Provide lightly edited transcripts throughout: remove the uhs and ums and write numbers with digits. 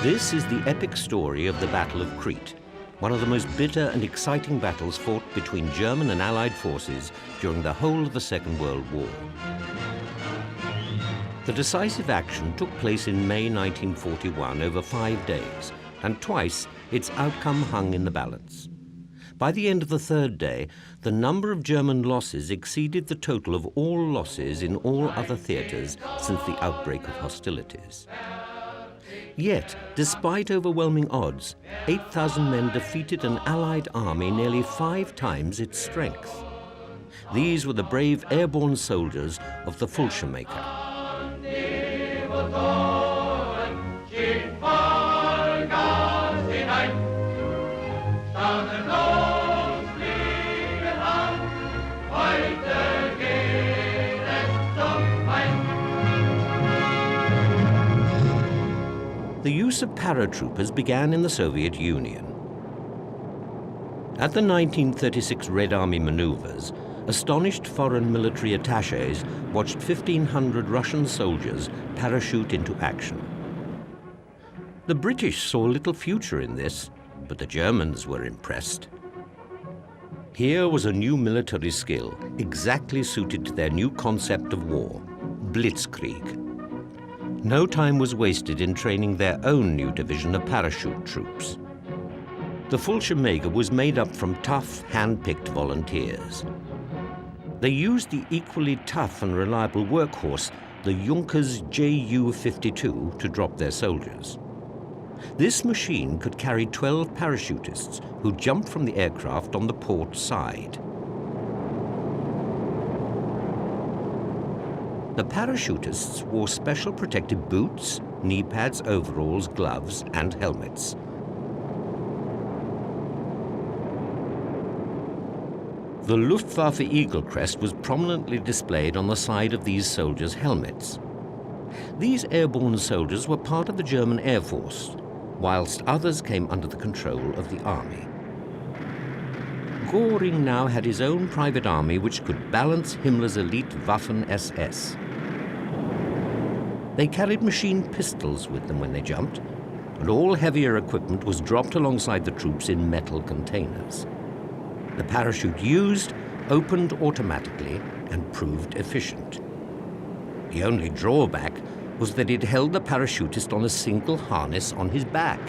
This is the epic story of the Battle of Crete, one of the most bitter and exciting battles fought between German and Allied forces during the whole of the Second World War. The decisive action took place in May 1941 over 5 days, and twice its outcome hung in the balance. By the end of the third day, the number of German losses exceeded the total of all losses in all other theaters since the outbreak of hostilities. Yet, despite overwhelming odds, 8,000 men defeated an Allied army nearly 5 times its strength. These were the brave airborne soldiers of the Fallschirmjäger. The use of paratroopers began in the Soviet Union. At the 1936 Red Army maneuvers, astonished foreign military attachés watched 1,500 Russian soldiers parachute into action. The British saw little future in this, but the Germans were impressed. Here was a new military skill, exactly suited to their new concept of war, blitzkrieg. No time was wasted in training their own new division of parachute troops. The Fallschirmjäger was made up from tough, hand-picked volunteers. They used the equally tough and reliable workhorse, the Junkers Ju-52, to drop their soldiers. This machine could carry 12 parachutists who jumped from the aircraft on the port side. The parachutists wore special protective boots, knee pads, overalls, gloves, and helmets. The Luftwaffe Eagle crest was prominently displayed on the side of these soldiers' helmets. These airborne soldiers were part of the German Air Force, whilst others came under the control of the army. Göring now had his own private army which could balance Himmler's elite Waffen-SS. They carried machine pistols with them when they jumped, and all heavier equipment was dropped alongside the troops in metal containers. The parachute used opened automatically and proved efficient. The only drawback was that it held the parachutist on a single harness on his back.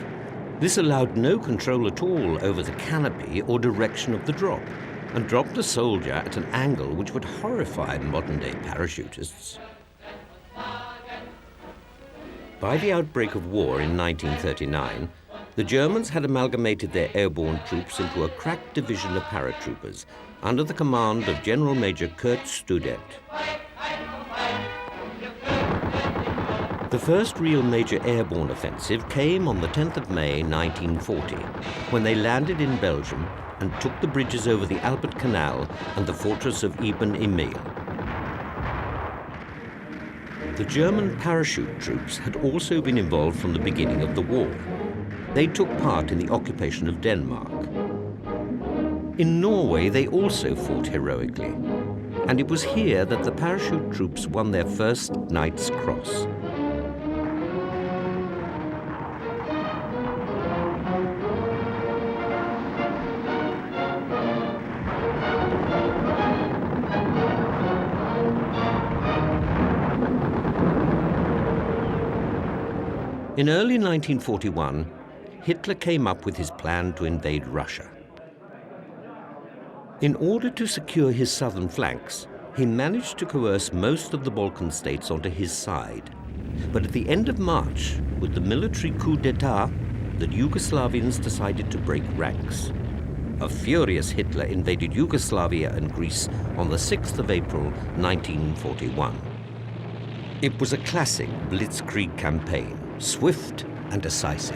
This allowed no control at all over the canopy or direction of the drop, and dropped a soldier at an angle which would horrify modern-day parachutists. By the outbreak of war in 1939, the Germans had amalgamated their airborne troops into a crack division of paratroopers under the command of General Major Kurt Student. The first real major airborne offensive came on the 10th of May 1940, when they landed in Belgium and took the bridges over the Albert Canal and the fortress of Eben-Emael. The German parachute troops had also been involved from the beginning of the war. They took part in the occupation of Denmark. In Norway, they also fought heroically, and it was here that the parachute troops won their first Knight's Cross. In early 1941, Hitler came up with his plan to invade Russia. In order to secure his southern flanks, he managed to coerce most of the Balkan states onto his side. But at the end of March, with the military coup d'etat, the Yugoslavians decided to break ranks. A furious Hitler invaded Yugoslavia and Greece on the 6th of April, 1941. It was a classic blitzkrieg campaign, swift and decisive.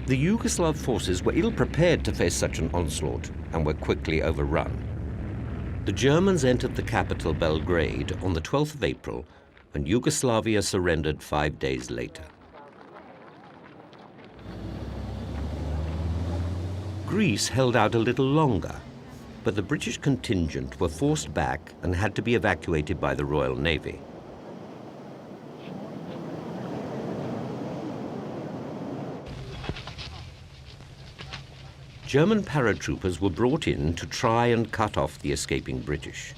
The Yugoslav forces were ill-prepared to face such an onslaught and were quickly overrun. The Germans entered the capital Belgrade on the 12th of April, and Yugoslavia surrendered 5 days later. Greece held out a little longer, but the British contingent were forced back and had to be evacuated by the Royal Navy. German paratroopers were brought in to try and cut off the escaping British.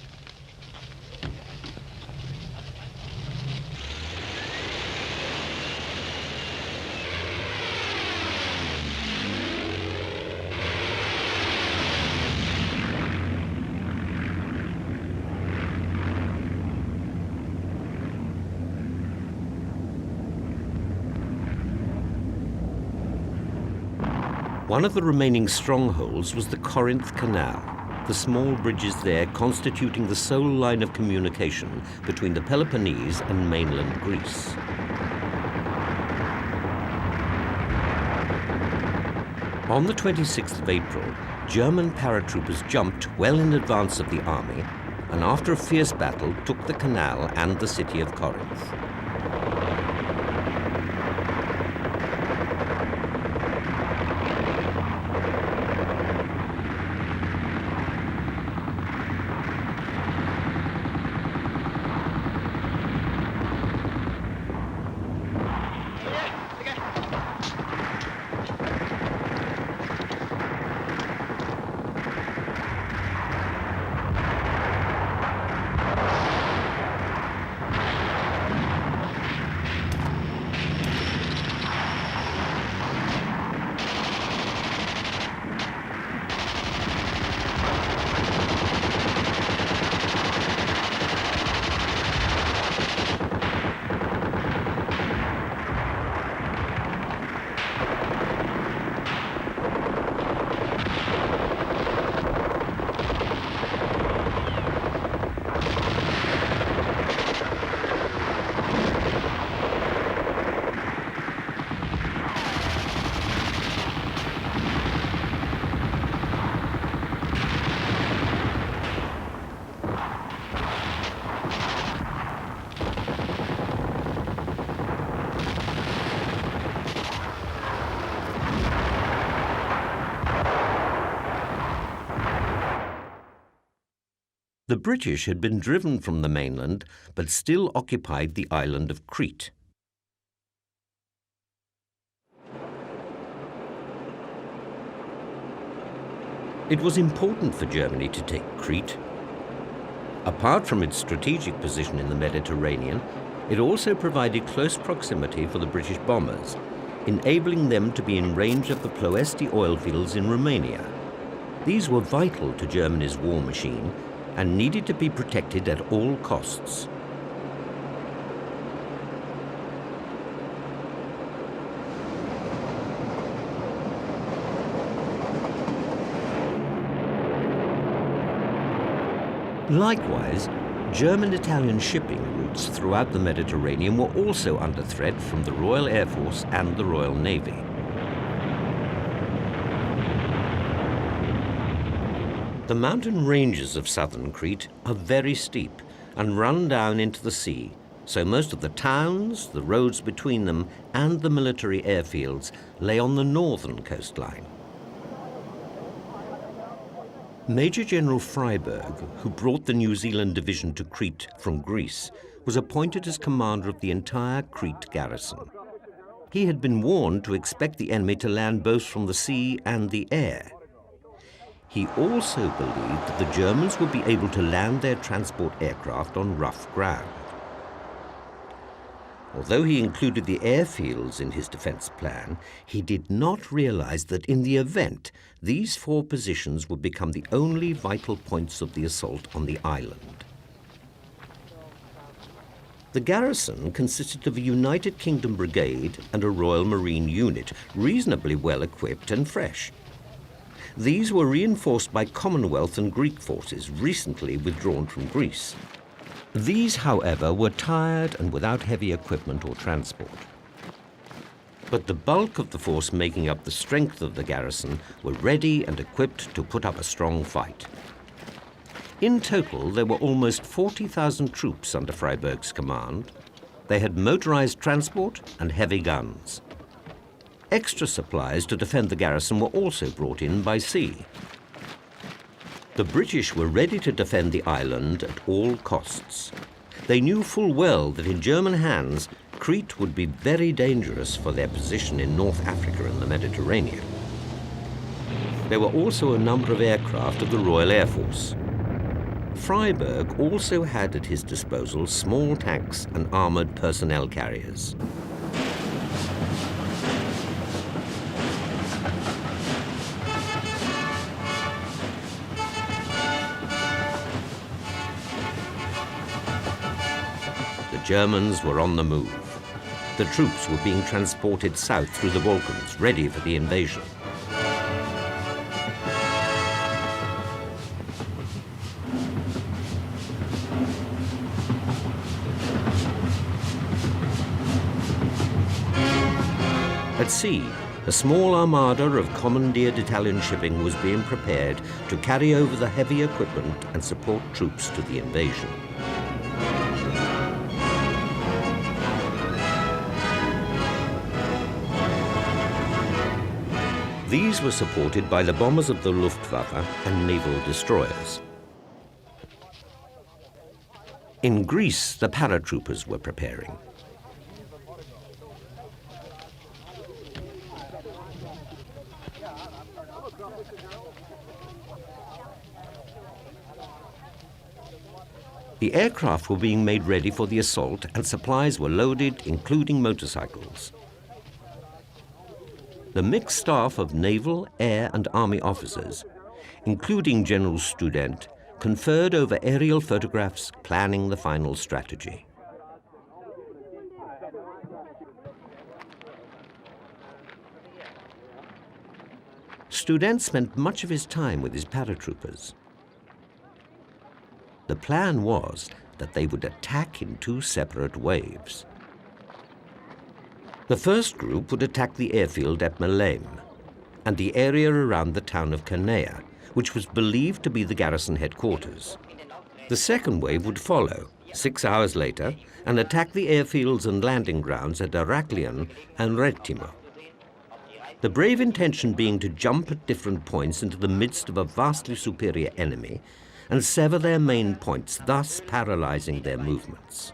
One of the remaining strongholds was the Corinth Canal, the small bridges there constituting the sole line of communication between the Peloponnese and mainland Greece. On the 26th of April, German paratroopers jumped well in advance of the army, and after a fierce battle took the canal and the city of Corinth. The British had been driven from the mainland, but still occupied the island of Crete. It was important for Germany to take Crete. Apart from its strategic position in the Mediterranean, it also provided close proximity for the British bombers, enabling them to be in range of the Ploesti oil fields in Romania. These were vital to Germany's war machine and needed to be protected at all costs. Likewise, German-Italian shipping routes throughout the Mediterranean were also under threat from the Royal Air Force and the Royal Navy. The mountain ranges of southern Crete are very steep and run down into the sea, so most of the towns, the roads between them, and the military airfields lay on the northern coastline. Major General Freiberg, who brought the New Zealand division to Crete from Greece, was appointed as commander of the entire Crete garrison. He had been warned to expect the enemy to land both from the sea and the air. He also believed that the Germans would be able to land their transport aircraft on rough ground. Although he included the airfields in his defense plan, he did not realize that in the event, these 4 positions would become the only vital points of the assault on the island. The garrison consisted of a United Kingdom brigade and a Royal Marine unit, reasonably well equipped and fresh. These were reinforced by Commonwealth and Greek forces recently withdrawn from Greece. These, however, were tired and without heavy equipment or transport. But the bulk of the force making up the strength of the garrison were ready and equipped to put up a strong fight. In total, there were almost 40,000 troops under Freiberg's command. They had motorized transport and heavy guns. Extra supplies to defend the garrison were also brought in by sea. The British were ready to defend the island at all costs. They knew full well that in German hands, Crete would be very dangerous for their position in North Africa and the Mediterranean. There were also a number of aircraft of the Royal Air Force. Freiberg also had at his disposal small tanks and armored personnel carriers. The Germans were on the move. The troops were being transported south through the Balkans, ready for the invasion. At sea, a small armada of commandeered Italian shipping was being prepared to carry over the heavy equipment and support troops to the invasion. These were supported by the bombers of the Luftwaffe and naval destroyers. In Greece, the paratroopers were preparing. The aircraft were being made ready for the assault and supplies were loaded, including motorcycles. The mixed staff of naval, air and army officers, including General Student, conferred over aerial photographs, planning the final strategy. Student spent much of his time with his paratroopers. The plan was that they would attack in 2 separate waves. The first group would attack the airfield at Melem and the area around the town of Canea, which was believed to be the garrison headquarters. The second wave would follow, 6 hours later, and attack the airfields and landing grounds at Heraklion and Rettimo. The brave intention being to jump at different points into the midst of a vastly superior enemy and sever their main points, thus paralyzing their movements.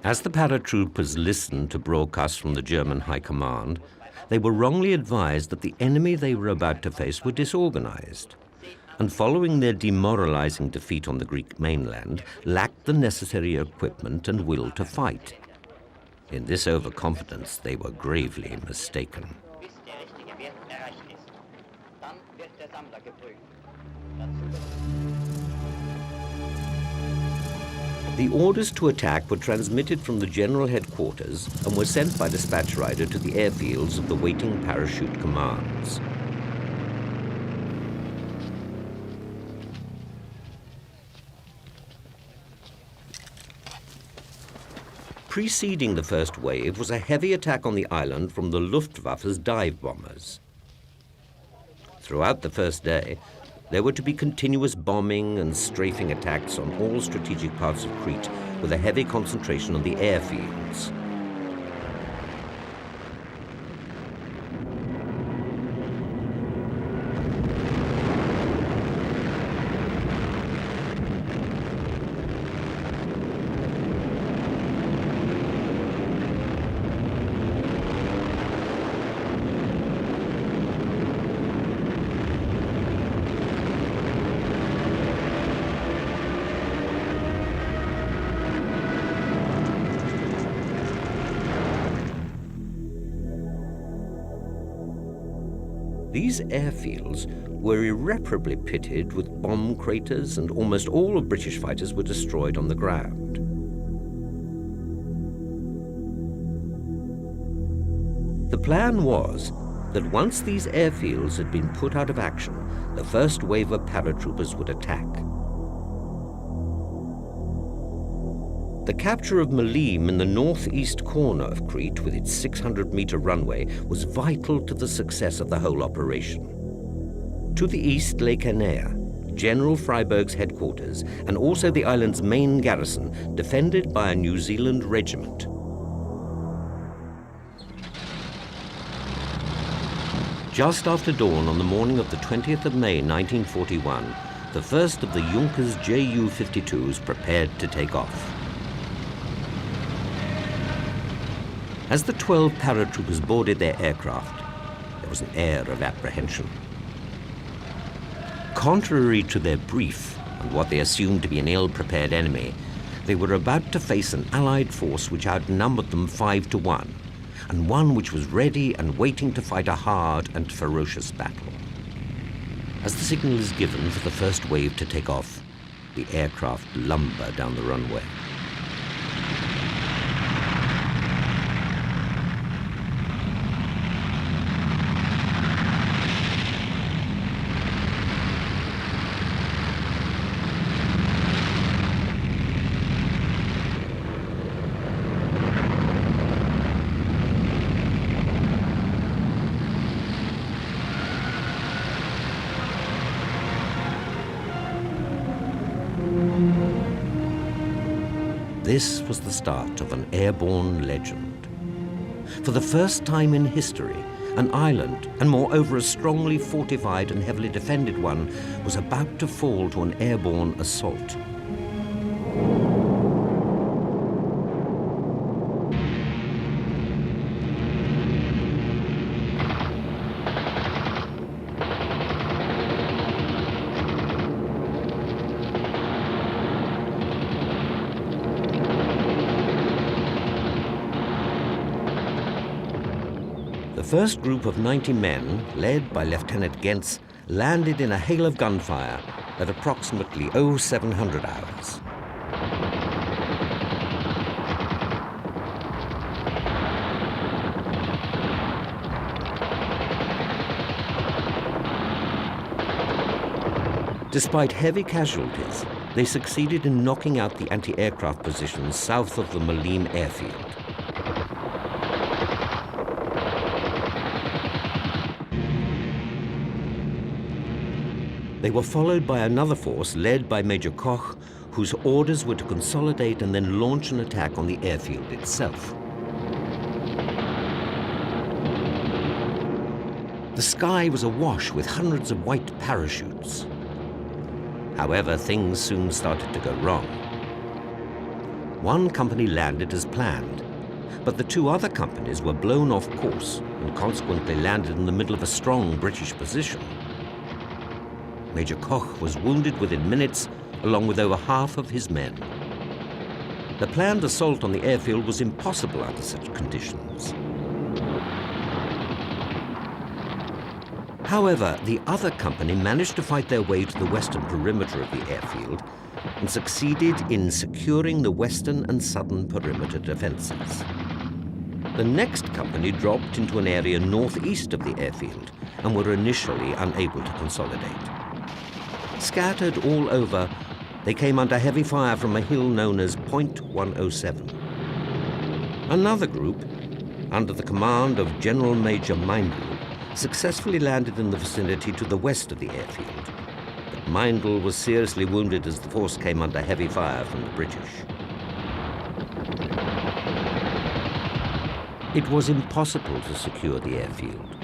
As the paratroopers listened to broadcasts from the German High Command, they were wrongly advised that the enemy they were about to face were disorganized, and following their demoralizing defeat on the Greek mainland, lacked the necessary equipment and will to fight. In this overconfidence, they were gravely mistaken. The orders to attack were transmitted from the general headquarters and were sent by dispatch rider to the airfields of the waiting parachute commands. Preceding the first wave was a heavy attack on the island from the Luftwaffe's dive bombers. Throughout the first day, there were to be continuous bombing and strafing attacks on all strategic parts of Crete, with a heavy concentration on the airfields. These airfields were irreparably pitted with bomb craters, and almost all of British fighters were destroyed on the ground. The plan was that once these airfields had been put out of action, the first wave of paratroopers would attack. The capture of Malim in the northeast corner of Crete with its 600-meter runway was vital to the success of the whole operation. To the east lay Canea, General Freiberg's headquarters, and also the island's main garrison, defended by a New Zealand regiment. Just after dawn on the morning of the 20th of May 1941, the first of the Junkers Ju-52s prepared to take off. As the 12 paratroopers boarded their aircraft, there was an air of apprehension. Contrary to their brief and what they assumed to be an ill-prepared enemy, they were about to face an Allied force which outnumbered them 5-1, and one which was ready and waiting to fight a hard and ferocious battle. As the signal is given for the first wave to take off, the aircraft lumber down the runway. This was the start of an airborne legend. For the first time in history, an island, and moreover a strongly fortified and heavily defended one, was about to fall to an airborne assault. The first group of 90 men, led by Lieutenant Gentz, landed in a hail of gunfire at approximately 0700 hours. Despite heavy casualties, they succeeded in knocking out the anti-aircraft positions south of the Malim airfield. They were followed by another force led by Major Koch, whose orders were to consolidate and then launch an attack on the airfield itself. The sky was awash with hundreds of white parachutes. However, things soon started to go wrong. One company landed as planned, but the two other companies were blown off course and consequently landed in the middle of a strong British position. Major Koch was wounded within minutes, along with over half of his men. The planned assault on the airfield was impossible under such conditions. However, the other company managed to fight their way to the western perimeter of the airfield and succeeded in securing the western and southern perimeter defenses. The next company dropped into an area northeast of the airfield and were initially unable to consolidate. Scattered all over, they came under heavy fire from a hill known as Point 107. Another group, under the command of General Major Meinbu, successfuli landed in the vicinity to the west of the airfield. But Meindl was seriously wounded as the force came under heavy fire from the British. It was impossible to secure the airfield.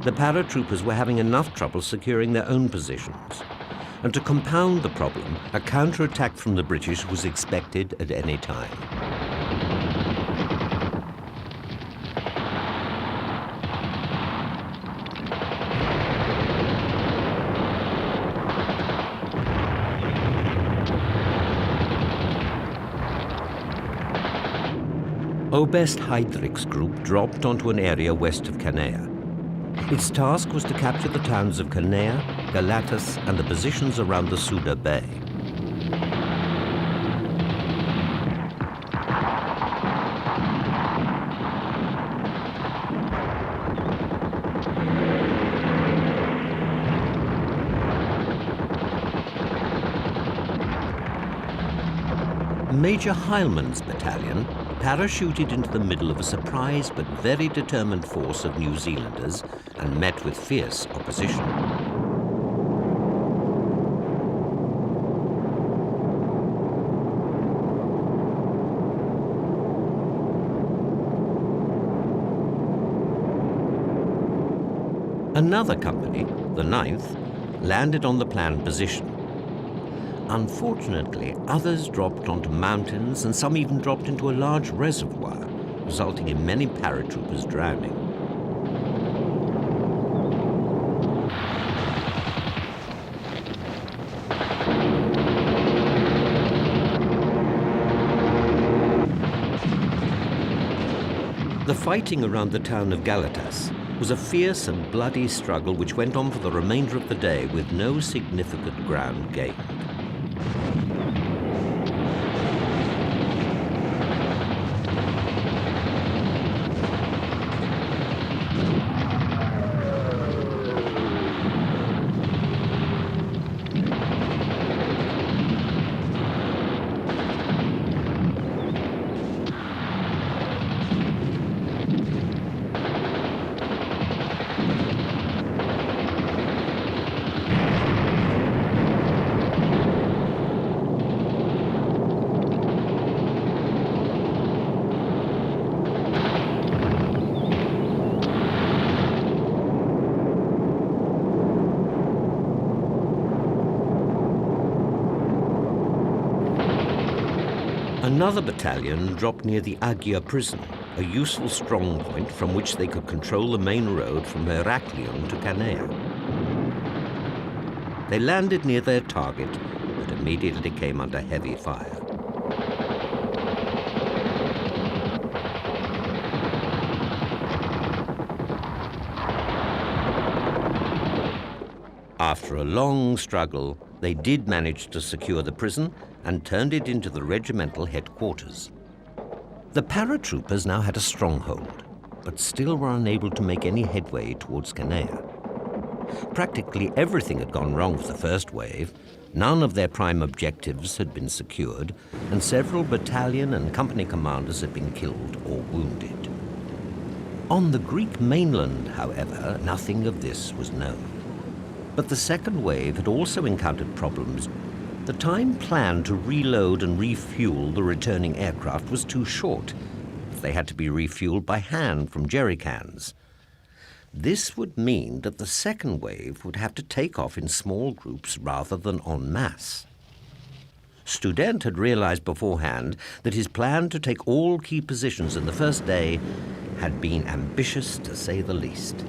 The paratroopers were having enough trouble securing their own positions. And to compound the problem, a counterattack from the British was expected at any time. Oberst Heydrich's group dropped onto an area west of Canea. Its task was to capture the towns of Canea, Galatas, and the positions around the Suda Bay. Major Heilmann's battalion parachuted into the middle of a surprised but very determined force of New Zealanders and met with fierce opposition. Another company, the 9th, landed on the planned position. Unfortunately, others dropped onto mountains and some even dropped into a large reservoir, resulting in many paratroopers drowning. The fighting around the town of Galatas was a fierce and bloody struggle which went on for the remainder of the day with no significant ground gained. Another battalion dropped near the Agia prison, a useful strong point from which they could control the main road from Heraklion to Canea. They landed near their target, but immediately came under heavy fire. After a long struggle, they did manage to secure the prison and turned it into the regimental headquarters. The paratroopers now had a stronghold, but still were unable to make any headway towards Canea. Practically everything had gone wrong with the first wave. None of their prime objectives had been secured, and several battalion and company commanders had been killed or wounded. On the Greek mainland, however, nothing of this was known. But the second wave had also encountered problems. The time planned to reload and refuel the returning aircraft was too short. They had to be refueled by hand from jerry cans. This would mean that the second wave would have to take off in small groups rather than en masse. Student had realized beforehand that his plan to take all key positions in the first day had been ambitious, to say the least.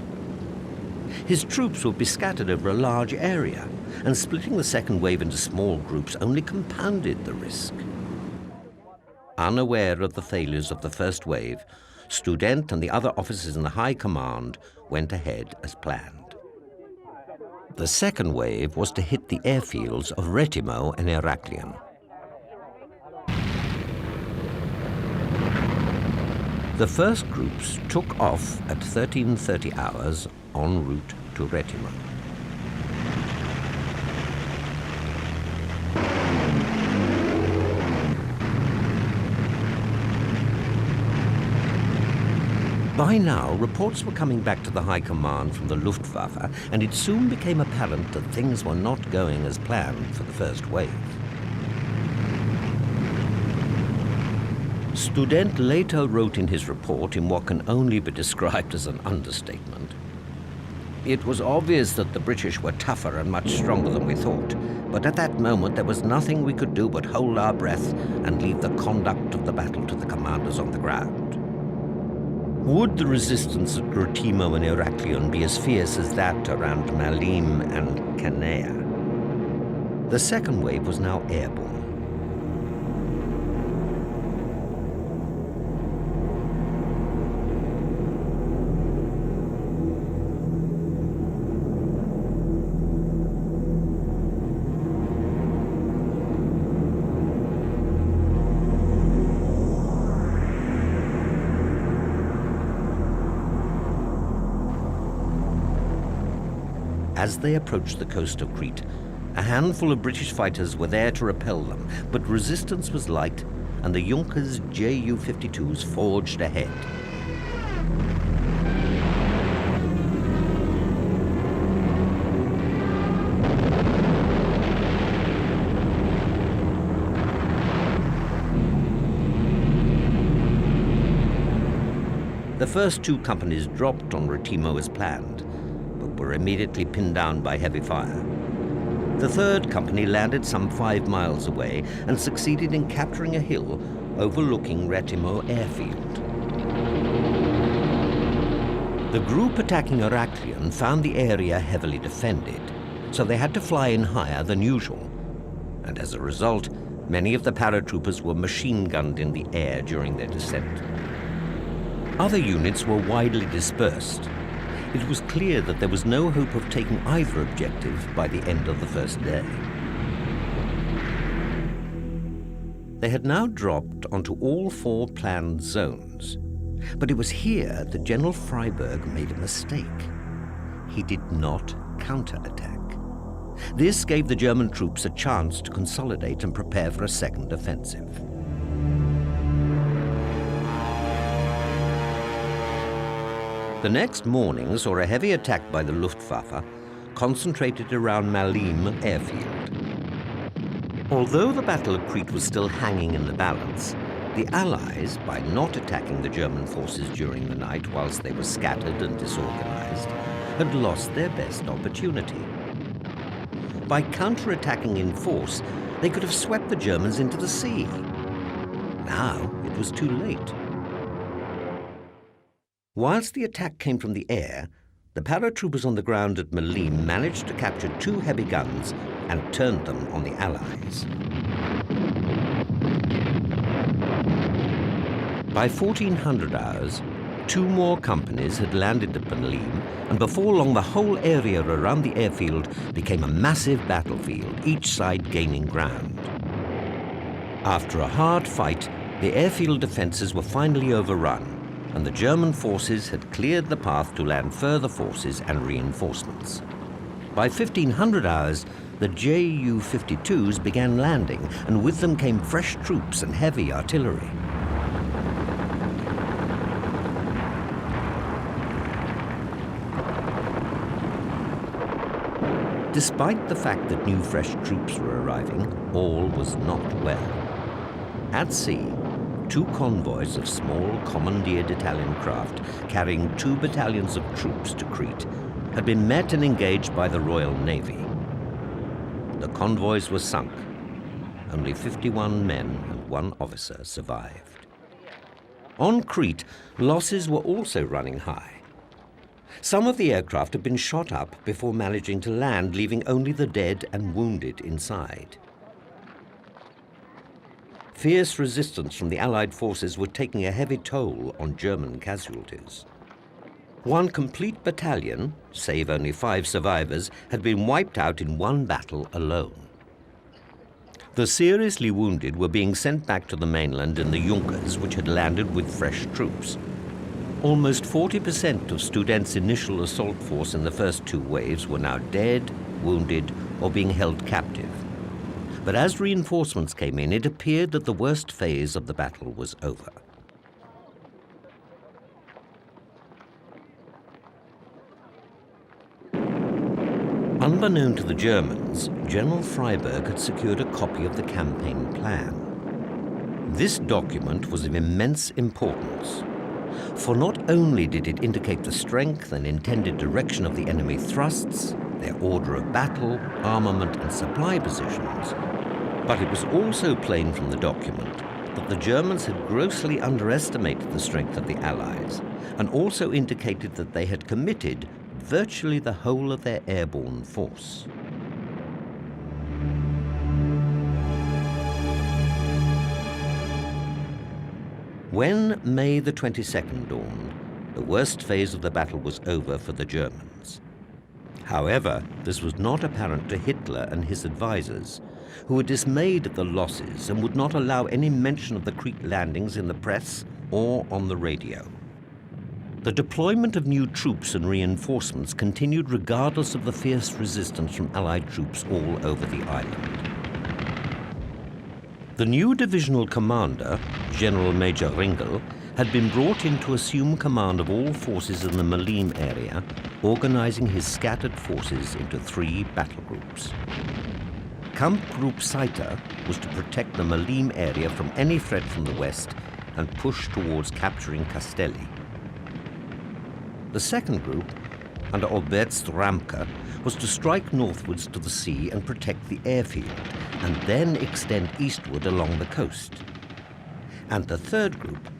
His troops would be scattered over a large area, and splitting the second wave into small groups only compounded the risk. Unaware of the failures of the first wave, Student and the other officers in the high command went ahead as planned. The second wave was to hit the airfields of Retimo and Heraklion. The first groups took off at 13:30 hours en route to Retimo. By now, reports were coming back to the High Command from the Luftwaffe, and it soon became apparent that things were not going as planned for the first wave. Student later wrote in his report, in what can only be described as an understatement, "It was obvious that the British were tougher and much stronger than we thought, but at that moment there was nothing we could do but hold our breath and leave the conduct of the battle to the commanders on the ground." Would the resistance at Crete and Heraklion be as fierce as that around Malim and Canea? The second wave was now airborne. As they approached the coast of Crete, a handful of British fighters were there to repel them, but resistance was light, and the Junkers Ju-52s forged ahead. The first two companies dropped on Retimo as planned, were immediately pinned down by heavy fire. The third company landed some 5 miles away and succeeded in capturing a hill overlooking Retimo airfield. The group attacking Heraklion found the area heavily defended, so they had to fly in higher than usual. And as a result, many of the paratroopers were machine-gunned in the air during their descent. Other units were widely dispersed. It was clear that there was no hope of taking either objective by the end of the first day. They had now dropped onto all 4 planned zones, but it was here that General Freiberg made a mistake. He did not counterattack. This gave the German troops a chance to consolidate and prepare for a second offensive. The next morning saw a heavy attack by the Luftwaffe, concentrated around Malim airfield. Although the Battle of Crete was still hanging in the balance, the Allies, by not attacking the German forces during the night whilst they were scattered and disorganized, had lost their best opportunity. By counterattacking in force, they could have swept the Germans into the sea. Now it was too late. Whilst the attack came from the air, the paratroopers on the ground at Malim managed to capture 2 heavy guns and turned them on the Allies. By 1400 hours, 2 more companies had landed at Malim, and before long the whole area around the airfield became a massive battlefield, each side gaining ground. After a hard fight, the airfield defenses were finally overrun, and the German forces had cleared the path to land further forces and reinforcements. By 1500 hours, the Ju-52s began landing, and with them came fresh troops and heavy artillery. Despite the fact that new fresh troops were arriving, all was not well. At sea, 2 convoys of small commandeered Italian craft carrying 2 battalions of troops to Crete had been met and engaged by the Royal Navy. The convoys were sunk. Only 51 men and 1 officer survived. On Crete, losses were also running high. Some of the aircraft had been shot up before managing to land, leaving only the dead and wounded inside. Fierce resistance from the Allied forces were taking a heavy toll on German casualties. 1 complete battalion, save only 5 survivors, had been wiped out in 1 battle alone. The seriously wounded were being sent back to the mainland in the Junkers, which had landed with fresh troops. Almost 40% of Student's initial assault force in the first 2 waves were now dead, wounded, or being held captive. But as reinforcements came in, it appeared that the worst phase of the battle was over. Unbeknown to the Germans, General Freyberg had secured a copy of the campaign plan. This document was of immense importance, for not only did it indicate the strength and intended direction of the enemy thrusts, their order of battle, armament and supply positions, but it was also plain from the document that the Germans had grossly underestimated the strength of the Allies, and also indicated that they had committed virtually the whole of their airborne force. When May the 22nd dawned, the worst phase of the battle was over for the Germans. However, this was not apparent to Hitler and his advisors, who were dismayed at the losses and would not allow any mention of the Crete landings in the press or on the radio. The deployment of new troops and reinforcements continued regardless of the fierce resistance from Allied troops all over the island. The new divisional commander, General Major Ringel, had been brought in to assume command of all forces in the Malines area, organizing his scattered forces into 3 battle groups. Camp Group Saiter was to protect the Malines area from any threat from the west and push towards capturing Castelli. The second group, under Oberst Ramke, was to strike northwards to the sea and protect the airfield, and then extend eastward along the coast. And the third group,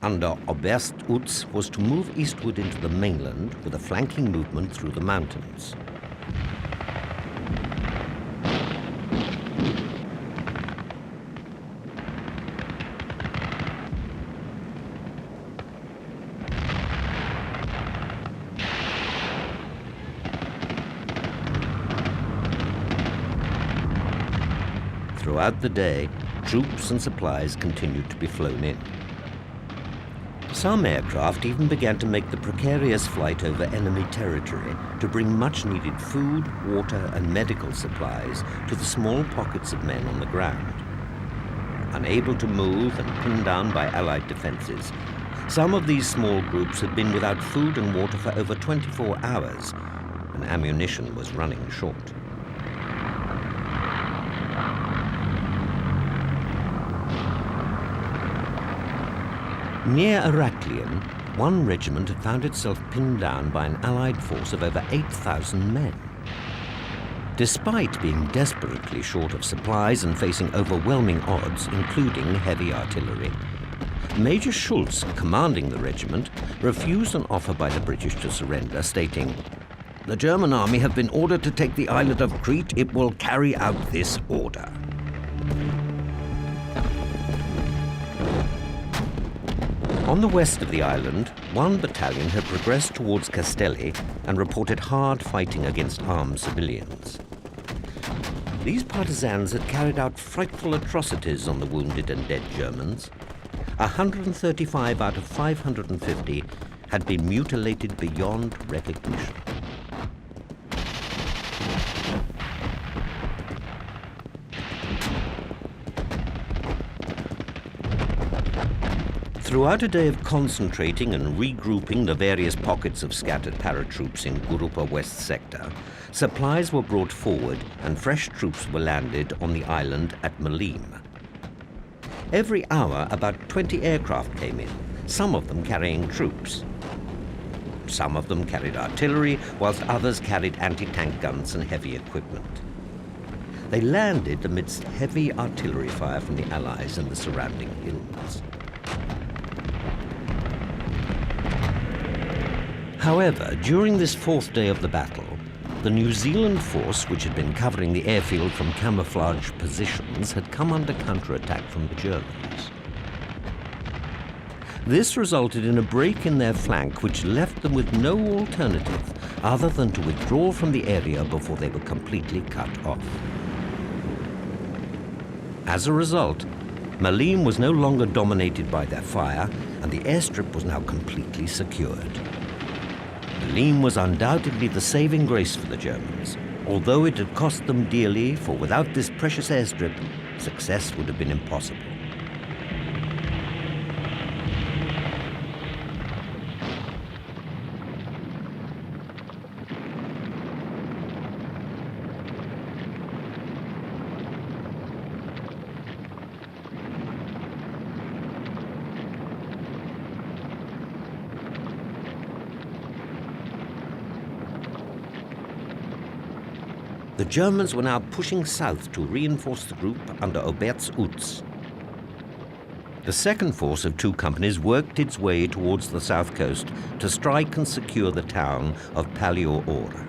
under Oberst Utz, was to move eastward into the mainland with a flanking movement through the mountains. Throughout the day, troops and supplies continued to be flown in. Some aircraft even began to make the precarious flight over enemy territory to bring much-needed food, water, and medical supplies to the small pockets of men on the ground. Unable to move and pinned down by Allied defenses, some of these small groups had been without food and water for over 24 hours, and ammunition was running short. Near Heraklion, one regiment had found itself pinned down by an Allied force of over 8,000 men. Despite being desperately short of supplies and facing overwhelming odds, including heavy artillery, Major Schultz, commanding the regiment, refused an offer by the British to surrender, stating, "The German army have been ordered to take the island of Crete. It will carry out this order." On the west of the island, one battalion had progressed towards Castelli and reported hard fighting against armed civilians. These partisans had carried out frightful atrocities on the wounded and dead Germans. 135 out of 550 had been mutilated beyond recognition. Throughout a day of concentrating and regrouping the various pockets of scattered paratroops in Gurupa West Sector, supplies were brought forward and fresh troops were landed on the island at Malines. Every hour, about 20 aircraft came in, some of them carrying troops. Some of them carried artillery, whilst others carried anti-tank guns and heavy equipment. They landed amidst heavy artillery fire from the Allies and the surrounding hills. However, during this 4th day of the battle, the New Zealand force, which had been covering the airfield from camouflage positions, had come under counterattack from the Germans. This resulted in a break in their flank, which left them with no alternative other than to withdraw from the area before they were completely cut off. As a result, Malines was no longer dominated by their fire, and the airstrip was now completely secured. Malines was undoubtedly the saving grace for the Germans, although it had cost them dearly, for without this precious airstrip, success would have been impossible. The Germans were now pushing south to reinforce the group under Aubert's Utz. The second force of 2 companies worked its way towards the south coast to strike and secure the town of Paleo-Ora.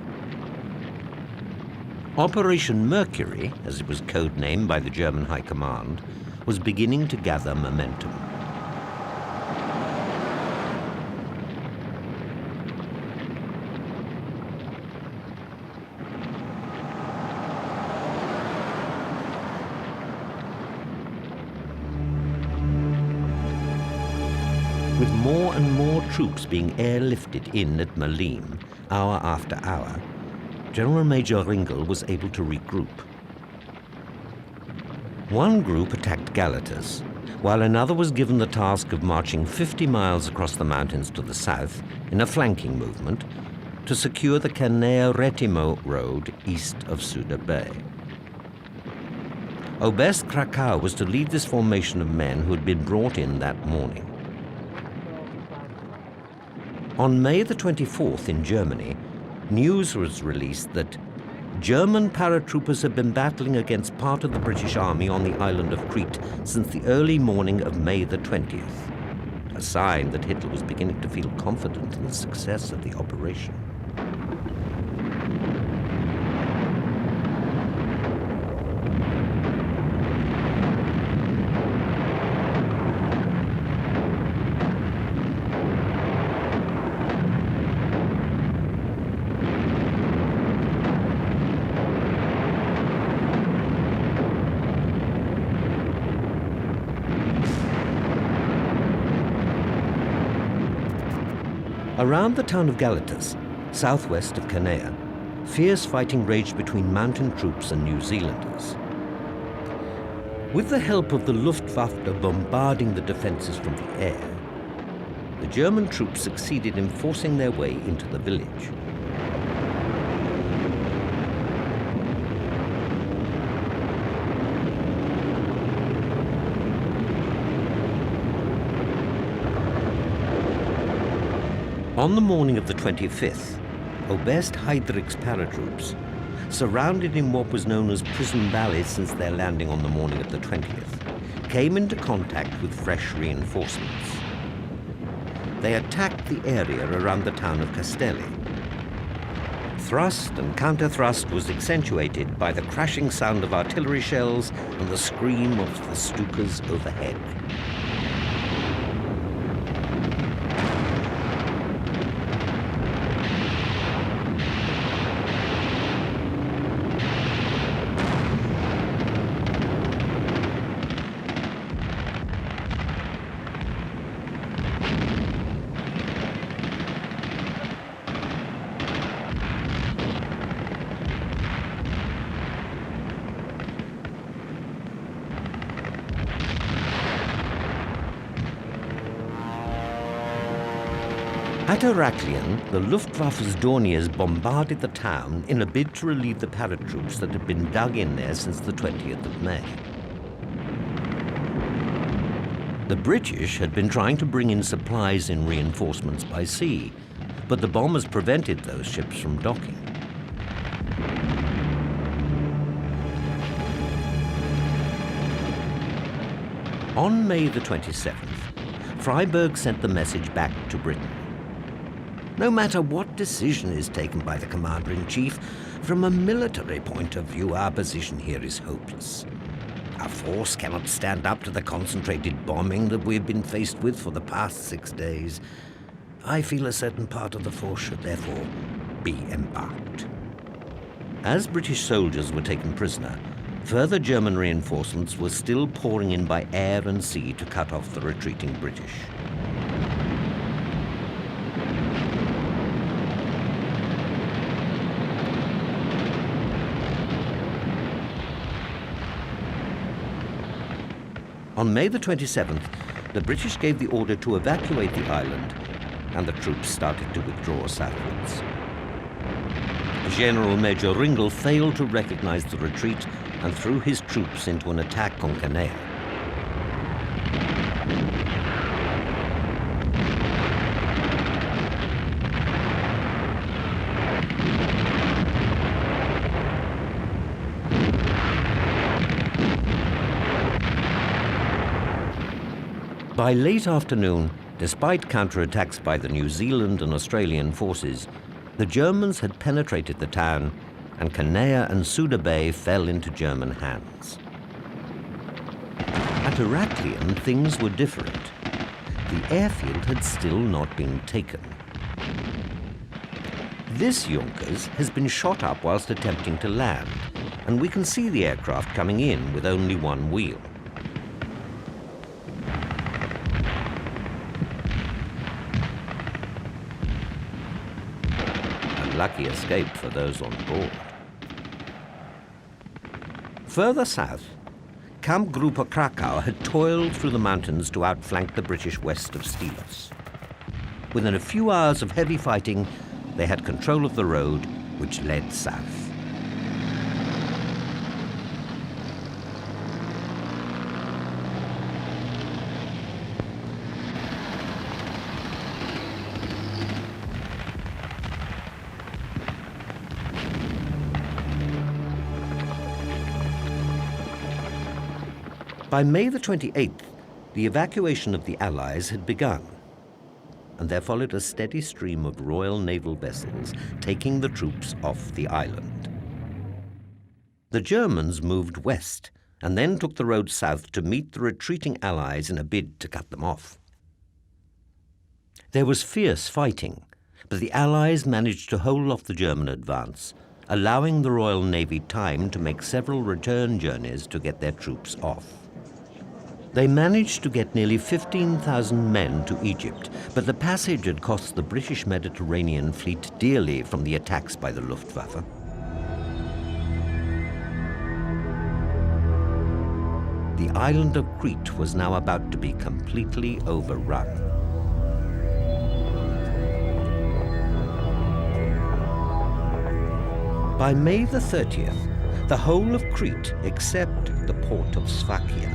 Operation Mercury, as it was codenamed by the German High Command, was beginning to gather momentum. With more and more troops being airlifted in at Malines, hour after hour, General Major Ringel was able to regroup. One group attacked Galatas, while another was given the task of marching 50 miles across the mountains to the south in a flanking movement to secure the Canea-Retimo road east of Suda Bay. Oberst Krakau was to lead this formation of men who had been brought in that morning. On May the 24th in Germany, news was released that German paratroopers had been battling against part of the British Army on the island of Crete since the early morning of May the 20th, a sign that Hitler was beginning to feel confident in the success of the operation. Around the town of Galatas, southwest of Canea, fierce fighting raged between mountain troops and New Zealanders. With the help of the Luftwaffe bombarding the defenses from the air, the German troops succeeded in forcing their way into the village. On the morning of the 25th, Oberst Heydrich's paratroops, surrounded in what was known as Prison Valley since their landing on the morning of the 20th, came into contact with fresh reinforcements. They attacked the area around the town of Castelli. Thrust and counter-thrust was accentuated by the crashing sound of artillery shells and the scream of the Stukas overhead. At Heraklion, the Luftwaffe's Dorniers bombarded the town in a bid to relieve the paratroops that had been dug in there since the 20th of May. The British had been trying to bring in supplies and reinforcements by sea, but the bombers prevented those ships from docking. On May the 27th, Freiburg sent the message back to Britain. No matter what decision is taken by the Commander-in-Chief, from a military point of view, our position here is hopeless. Our force cannot stand up to the concentrated bombing that we've been faced with for the past 6 days. I feel a certain part of the force should therefore be embarked. As British soldiers were taken prisoner, further German reinforcements were still pouring in by air and sea to cut off the retreating British. On May the 27th, the British gave the order to evacuate the island, and the troops started to withdraw southwards. General Major Ringel failed to recognize the retreat and threw his troops into an attack on Canea. By late afternoon, despite counterattacks by the New Zealand and Australian forces, the Germans had penetrated the town, and Canea and Suda Bay fell into German hands. At Heraklion, things were different. The airfield had still not been taken. This Junkers has been shot up whilst attempting to land, and we can see the aircraft coming in with only one wheel. A lucky escape for those on board. Further south, Kampfgruppe Krakow had toiled through the mountains to outflank the British west of Stylos. Within a few hours of heavy fighting, they had control of the road which led south. By May the 28th, the evacuation of the Allies had begun, and there followed a steady stream of Royal Naval vessels taking the troops off the island. The Germans moved west and then took the road south to meet the retreating Allies in a bid to cut them off. There was fierce fighting, but the Allies managed to hold off the German advance, allowing the Royal Navy time to make several return journeys to get their troops off. They managed to get nearly 15,000 men to Egypt, but the passage had cost the British Mediterranean fleet dearly from the attacks by the Luftwaffe. The island of Crete was now about to be completely overrun. By May the 30th, the whole of Crete, except the port of Sfakia,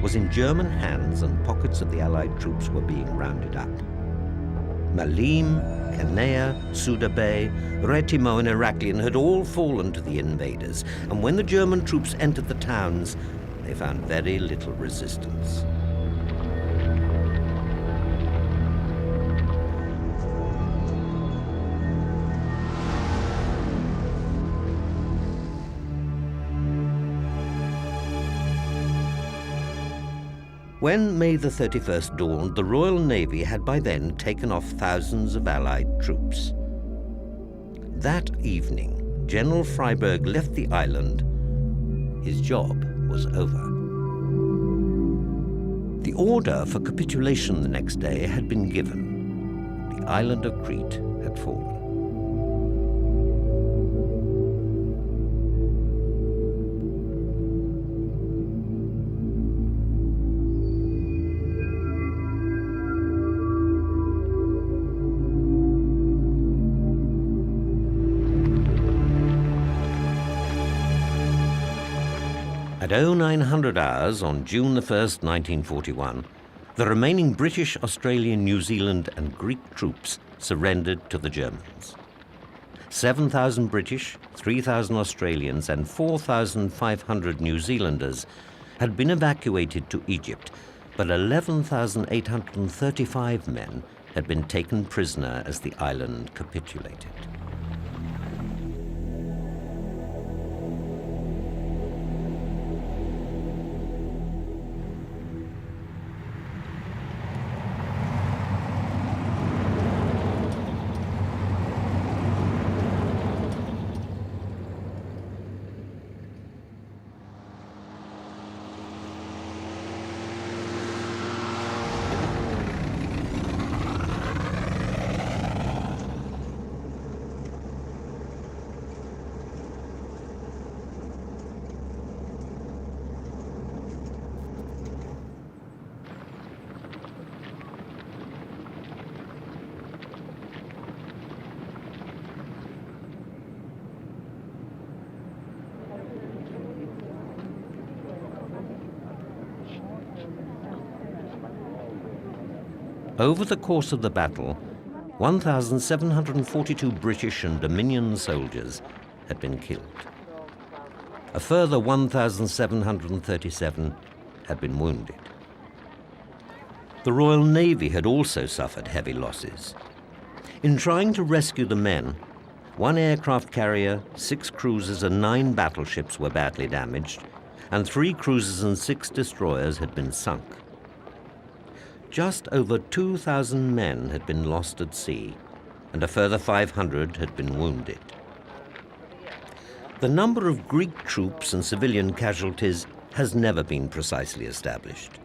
was in German hands, and pockets of the Allied troops were being rounded up. Malim, Canea, Suda Bay, Retimo and Heraklion had all fallen to the invaders, and when the German troops entered the towns, they found very little resistance. When May the 31st dawned, the Royal Navy had by then taken off thousands of Allied troops. That evening, General Freyberg left the island. His job was over. The order for capitulation the next day had been given. The island of Crete had fallen. At 0900 hours on June the 1st, 1941, the remaining British, Australian, New Zealand and Greek troops surrendered to the Germans. 7,000 British, 3,000 Australians and 4,500 New Zealanders had been evacuated to Egypt, but 11,835 men had been taken prisoner as the island capitulated. Over the course of the battle, 1,742 British and Dominion soldiers had been killed. A further 1,737 had been wounded. The Royal Navy had also suffered heavy losses. In trying to rescue the men, 1 aircraft carrier, 6 cruisers and 9 battleships were badly damaged, and 3 cruisers and 6 destroyers had been sunk. Just over 2,000 men had been lost at sea, and a further 500 had been wounded. The number of Greek troops and civilian casualties has never been precisely established.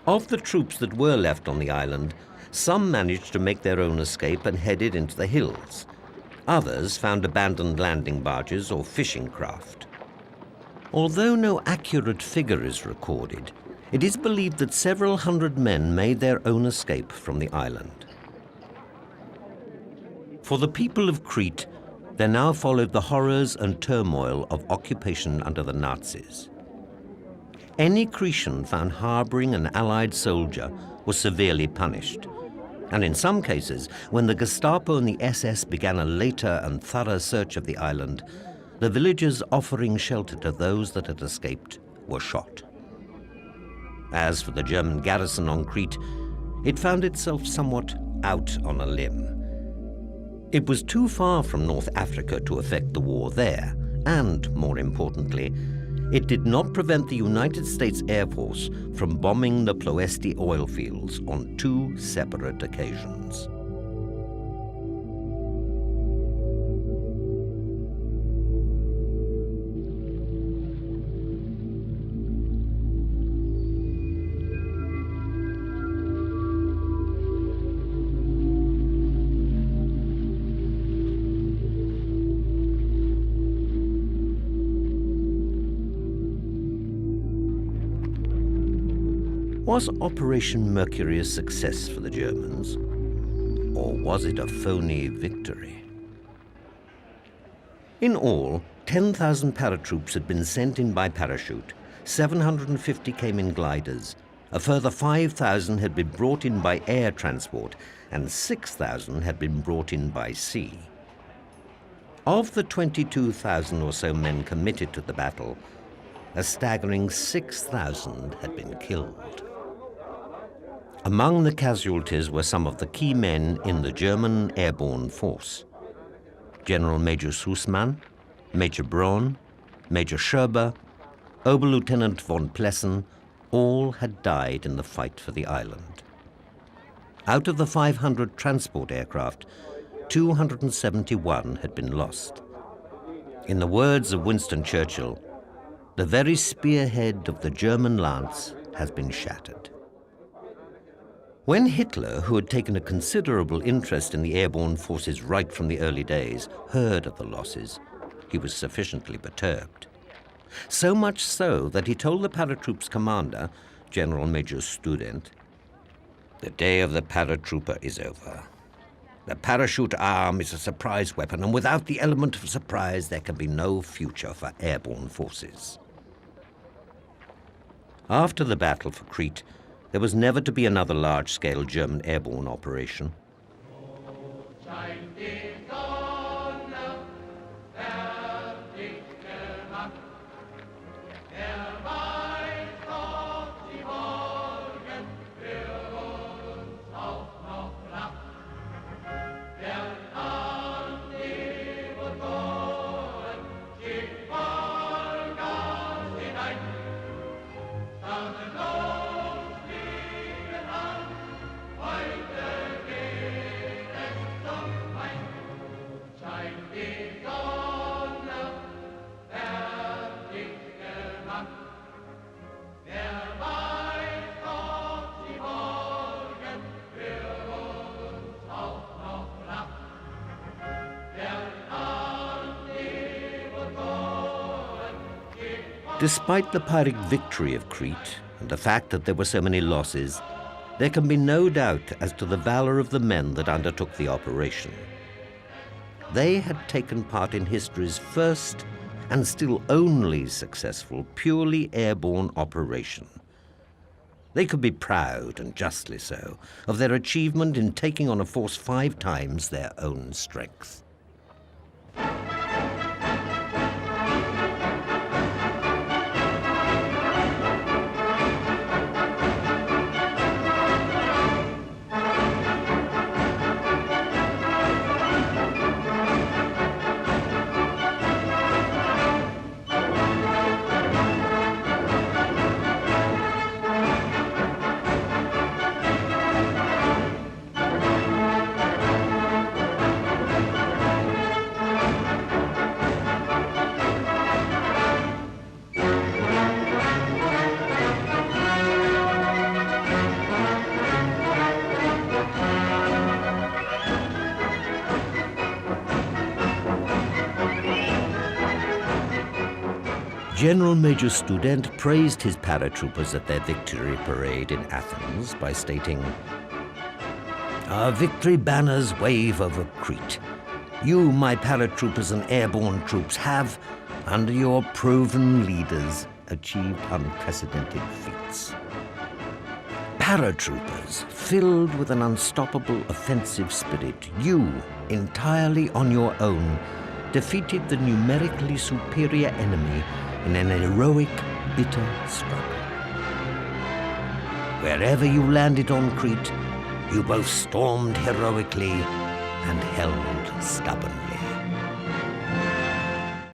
Of the troops that were left on the island, some managed to make their own escape and headed into the hills. Others found abandoned landing barges or fishing craft. Although no accurate figure is recorded, it is believed that several hundred men made their own escape from the island. For the people of Crete, there now followed the horrors and turmoil of occupation under the Nazis. Any Cretan found harboring an Allied soldier was severely punished. And in some cases, when the Gestapo and the SS began a later and thorough search of the island, the villagers offering shelter to those that had escaped were shot. As for the German garrison on Crete, it found itself somewhat out on a limb. It was too far from North Africa to affect the war there, and, more importantly, it did not prevent the United States Air Force from bombing the Ploesti oil fields on 2 separate occasions. Was Operation Mercury a success for the Germans, or was it a phony victory? In all, 10,000 paratroops had been sent in by parachute, 750 came in gliders, a further 5,000 had been brought in by air transport, and 6,000 had been brought in by sea. Of the 22,000 or so men committed to the battle, a staggering 6,000 had been killed. Among the casualties were some of the key men in the German airborne force. General Major Sussmann, Major Braun, Major Scherber, Oberlieutenant von Plessen, all had died in the fight for the island. Out of the 500 transport aircraft, 271 had been lost. In the words of Winston Churchill, "The very spearhead of the German lance has been shattered." When Hitler, who had taken a considerable interest in the airborne forces right from the early days, heard of the losses, he was sufficiently perturbed. So much so that he told the paratroops commander, General Major Student, "The day of the paratrooper is over. The parachute arm is a surprise weapon, and without the element of surprise, there can be no future for airborne forces." After the battle for Crete, there was never to be another large-scale German airborne operation. Despite the Pyrrhic victory of Crete and the fact that there were so many losses, there can be no doubt as to the valor of the men that undertook the operation. They had taken part in history's first and still only successful purely airborne operation. They could be proud, and justly so, of their achievement in taking on a force 5 times their own strength. General Major Student praised his paratroopers at their victory parade in Athens by stating, "Our victory banners wave over Crete. You, my paratroopers and airborne troops, have, under your proven leaders, achieved unprecedented feats." Paratroopers, filled with an unstoppable offensive spirit, you, entirely on your own, defeated the numerically superior enemy in an heroic, bitter struggle. Wherever you landed on Crete, you both stormed heroically and held stubbornly.